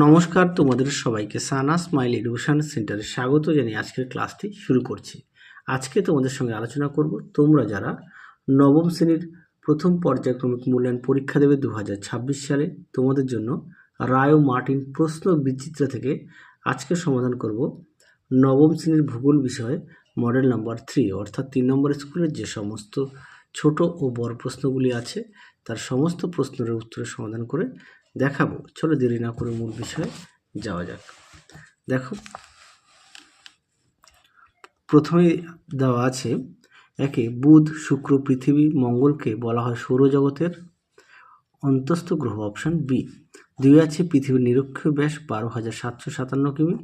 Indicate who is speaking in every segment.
Speaker 1: নমস্কার, তোমাদের সবাইকে সানা স্মাইল এডুকেশন সেন্টারে স্বাগত জানিয়ে আজকের ক্লাসটি শুরু করছি। আজকে তোমাদের সঙ্গে আলোচনা করব তোমরা যারা নবম শ্রেণীর প্রথম পর্যায়ক্রমিক মূল্যায়ন পরীক্ষা দেবে 2026 সালে, তোমাদের জন্য রায় ও মার্টিন প্রশ্ন বিচিত্রা থেকে আজকে সমাধান করব নবম শ্রেণীর ভূগোল বিষয়ে মডেল নাম্বার 3 অর্থাৎ 3 নম্বর স্কুলের যে সমস্ত ছোট ও বড় প্রশ্নগুলি আছে তার সমস্ত প্রশ্নের উত্তরের সমাধান করে দেখাবো। চলো দেরি না করে মূল বিষয়ে যাওয়া যাক। দেখো, প্রথমে দেওয়া আছে একে বুধ, শুক্র, পৃথিবী, মঙ্গলকে বলা হয় সৌরজগতের অন্তস্থ গ্রহ, অপশান বি। 2 আছে পৃথিবীর নিরক্ষীয় ব্যাস 12,757 কিমি,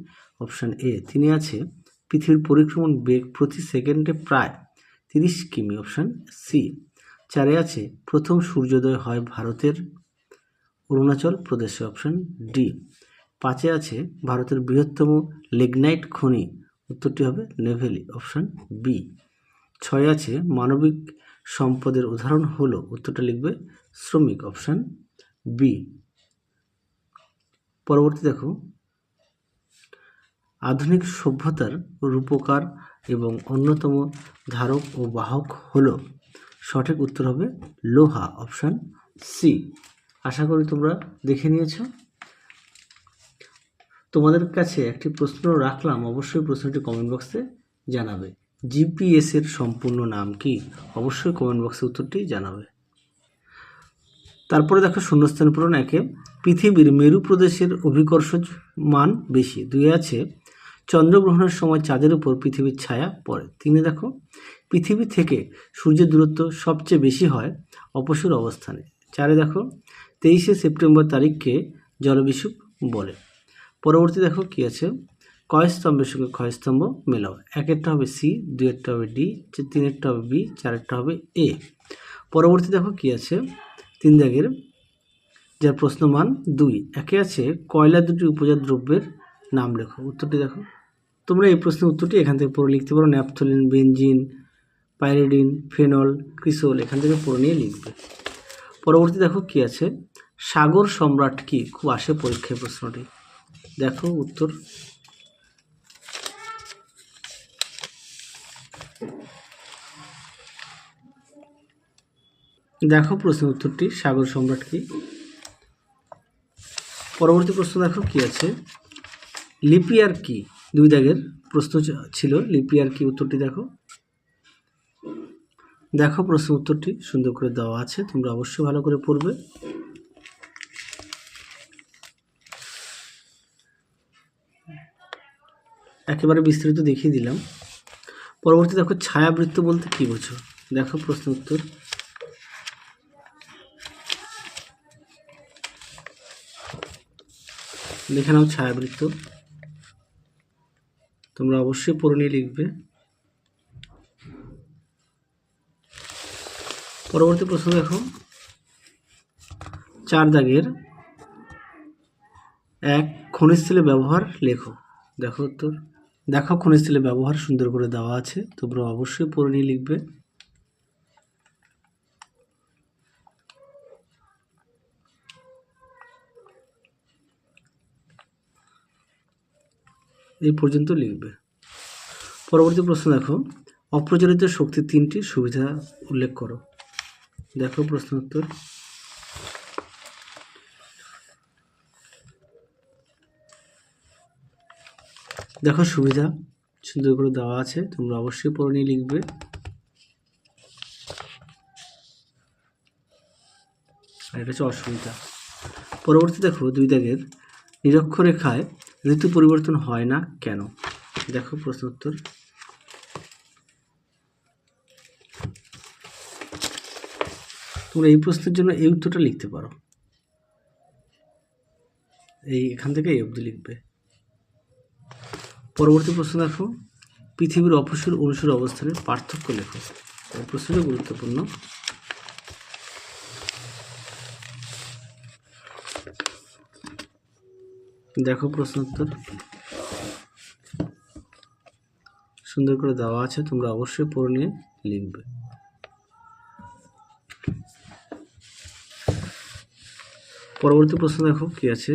Speaker 1: অপশান এ। 3 আছে পৃথিবীর পরিক্রমণ বেগ প্রতি সেকেন্ডে প্রায় 30 কিমি, অপশান সি। 4 আছে প্রথম সূর্যোদয় হয় ভারতের অরুণাচল প্রদেশে, অপশান ডি। 5 আছে ভারতের বৃহত্তম লিগনাইট খনি, উত্তরটি হবে নেভেলি, অপশান বি। 6 আছে মানবিক সম্পদের উদাহরণ হলো, উত্তরটা লিখবে শ্রমিক, অপশান বি। পরবর্তী দেখো, আধুনিক সভ্যতার রূপকার এবং অন্যতম ধারক ও বাহক হলো, সঠিক উত্তর হবে লোহা, অপশান সি। আশা করি তোমরা দেখে নিয়েছো। তোমাদের কাছে একটি প্রশ্ন রাখলাম, অবশ্যই প্রশ্নটি কমেন্ট বক্সে জানাবে। জিপিএস এর সম্পূর্ণ নাম কি? অবশ্যই কমেন্ট বক্সে উত্তরটি জানাবে। তারপরে দেখো শূন্যস্থান পূরণ। একে পৃথিবীর মেরু প্রদেশের অভিকর্ষজ মান বেশি। 2 আছে চন্দ্রগ্রহণের সময় চাঁদের উপর পৃথিবীর ছায়া পড়ে। 3 দেখো পৃথিবী থেকে সূর্যের দূরত্ব সবচেয়ে বেশি হয় অপসূর অবস্থানে। 4 দেখো 23শে সেপ্টেম্বর তারিখকে জলবিষুব বলে। পরবর্তী দেখো কি আছে, কয় স্তম্ভের সঙ্গে ক্ষয় স্তম্ভ মেলাও। 1এরটা হবে সি, 2এরটা হবে ডি, 3এরটা হবে বি, 4এরটা হবে এ। পরবর্তী দেখো কি আছে, 3 দাগের যার প্রশ্নমান 2। 1 আছে কয়লা দুটি উপজাত দ্রব্যের নাম লেখো, উত্তরটি দেখো। তোমরা এই প্রশ্নের উত্তরটি এখান থেকে পড়ে লিখতে পারো। ন্যাপথলিন, বেনজিন, পাইরিডিন, ফেনল, ক্রিসোল, এখান থেকে পড়ে নিয়ে লিখবে। পরবর্তী দেখো কি আছে, সাগর সম্রাট কি? খুব আসে পরীক্ষায় প্রশ্নটি। দেখো উত্তর, দেখো প্রশ্নের উত্তরটি সাগর সম্রাট কি। পরবর্তী প্রশ্ন দেখো কি আছে, লিপিয়ার কি? 2 দাগের প্রশ্ন ছিল, লিপিয়ার কি? উত্তরটি দেখো। দেখো প্রশ্ন উত্তরটি সুন্দর করে দেওয়া আছে, তোমরা অবশ্যই ভালো করে পড়বে। একেবারে বিস্তারিত দেখিয়ে দিলাম। পরবর্তী দেখো ছায়াবৃত্ত বলতে কি বোঝো? দেখো প্রশ্ন উত্তর, দেখে নাও ছায়াবৃত্ত, তোমরা অবশ্যই পড়ে নিয়ে লিখবে। পরবর্তী প্রশ্ন দেখো 4 দাগের 1 খনিজ তেলের ব্যবহার লেখো। দেখো উত্তর, দেখো খনিজ তেলের ব্যবহার সুন্দর করে দেওয়া আছে, তোমরা অবশ্যই পড়ে নিয়ে লিখবে। এই পর্যন্ত লিখবে। পরবর্তী প্রশ্ন দেখো, অপ্রচলিত শক্তির 3টি সুবিধা উল্লেখ করো। দেখো প্রশ্ন উত্তর, দেখো সুবিধা সুন্দর করে দেওয়া আছে, তোমরা অবশ্যই পড়ে নিয়ে লিখবে। আর এটা হচ্ছে অসুবিধা। পরবর্তী দেখো 2 দাগের নিরক্ষরেখায় ঋতু পরিবর্তন হয় না কেন? দেখো প্রশ্ন উত্তর, তোমরা এই প্রশ্নের জন্য এই উত্তরটা লিখতে পারো, এই এখান থেকে এই অবধি লিখবে। পরবর্তী প্রশ্ন দেখো, পৃথিবীর অপসূর অনুসূর অবস্থানের পার্থক্য লেখো। এই প্রশ্নটা গুরুত্বপূর্ণ। দেখো প্রশ্ন উত্তর সুন্দর করে দেওয়া আছে, তোমরা অবশ্যই পড়ে নিয়ে লিখবে। পরবর্তী প্রশ্ন দেখো কি আছে,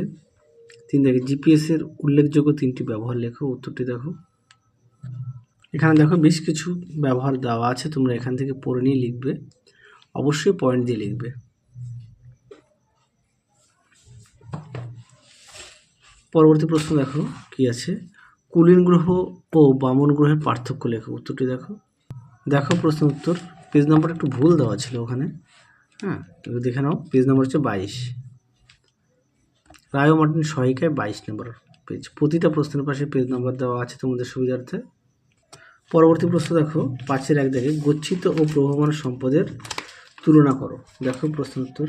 Speaker 1: 3 দাগে জিপিএস এর উল্লেখযোগ্য 3টি ব্যবহার লেখো। উত্তরটি দেখো। এখানে দেখো বেশ কিছু ব্যবহার দেওয়া আছে, তোমরা এখান থেকে পড়ে নিয়ে লিখবে, অবশ্যই পয়েন্ট দিয়ে লিখবে। পরবর্তী প্রশ্ন দেখো কি আছে, কুলীন গ্রহ ও বামন গ্রহের পার্থক্য লেখো। উত্তরটি দেখো। দেখো প্রশ্ন উত্তর, পেজ নাম্বার একটু ভুল দেওয়া ছিল ওখানে, হ্যাঁ একটু দেখে নাও। পেজ নাম্বার হচ্ছে 22, রায় ও মার্টিন সহায়িকায় 22 নম্বর পেজ। প্রতিটা প্রশ্নের পাশে পেজ নাম্বার দেওয়া আছে তোমাদের সুবিধার্থে। পরবর্তী প্রশ্ন দেখো 5-এর 1 দাগে গচ্ছিত ও প্রবহমান সম্পদের তুলনা করো। দেখো প্রশ্ন উত্তর,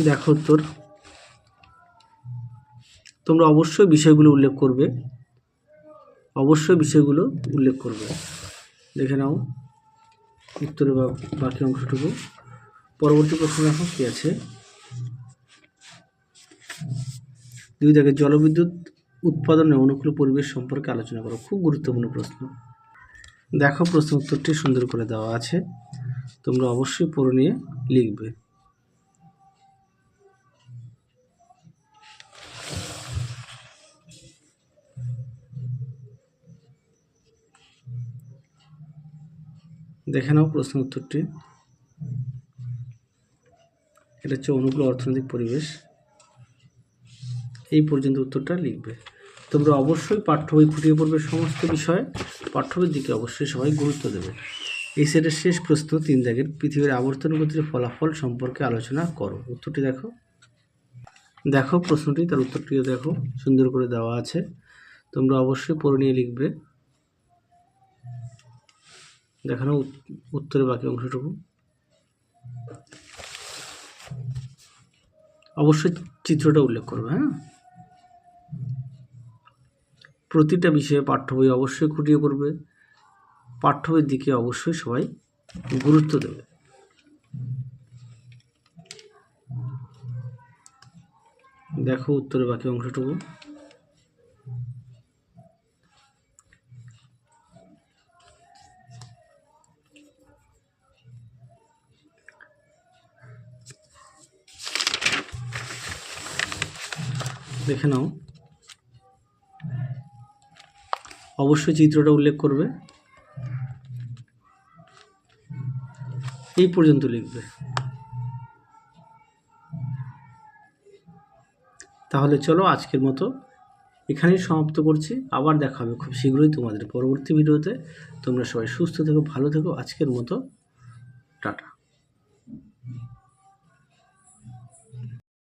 Speaker 1: দেখো উত্তর, তোমরা অবশ্যই বিষয়গুলো উল্লেখ করবে, অবশ্যই বিষয়গুলো উল্লেখ করবে। দেখে নাও উত্তরের বাকি অংশটুকু। পরবর্তী প্রশ্ন দেখো কি আছে, 2 দাগে জলবিদ্যুৎ উৎপাদনে অনুকূল পরিবেশ সম্পর্কে আলোচনা করো। খুব গুরুত্বপূর্ণ প্রশ্ন। দেখো প্রশ্ন উত্তরটি সুন্দর করে দেওয়া আছে, তোমরা অবশ্যই পড়ে নিয়ে লিখবে। দেখে নাও প্রশ্ন উত্তরটি, এটা হচ্ছে অনুকূল অর্থনৈতিক পরিবেশ। এই পর্যন্ত উত্তরটা লিখবে। তোমরা অবশ্যই পাঠ্য বই খুঁটিয়ে পড়বে সমস্ত বিষয়, পাঠ্য বইয়ের দিকে অবশ্যই সবাই গুরুত্ব দেবে। এই সেটের শেষ প্রশ্ন 3 দাগের পৃথিবীর আবর্তন গতির ফলাফল সম্পর্কে আলোচনা করো। উত্তরটি দেখো। দেখো প্রশ্নটি, তার উত্তরটিও দেখো, সুন্দর করে দেওয়া আছে, তোমরা অবশ্যই পড়ে নিয়ে লিখবে। দেখানো উত্তরের বাকি অংশটুকু, অবশ্যই চিত্রটা উল্লেখ করবে। হ্যাঁ, প্রতিটা বিষয়ে পাঠ্য বই অবশ্যই খুঁটিয়ে পড়বে, পাঠ্য বইয়ের দিকে অবশ্যই সবাই গুরুত্ব দেবে। দেখো উত্তরের বাকি অংশটুকু, দেখে নাও, অবশ্যই চিত্রটা উল্লেখ করবে, এই পর্যন্ত লিখবে। তাহলে চলো আজকের মতো এখানেই সমাপ্ত করছি, আবার দেখা হবে খুব শীঘ্রই তোমাদের পরবর্তী ভিডিওতে। তোমরা সবাই সুস্থ থেকো, ভালো থেকো, আজকের মতো টাটা।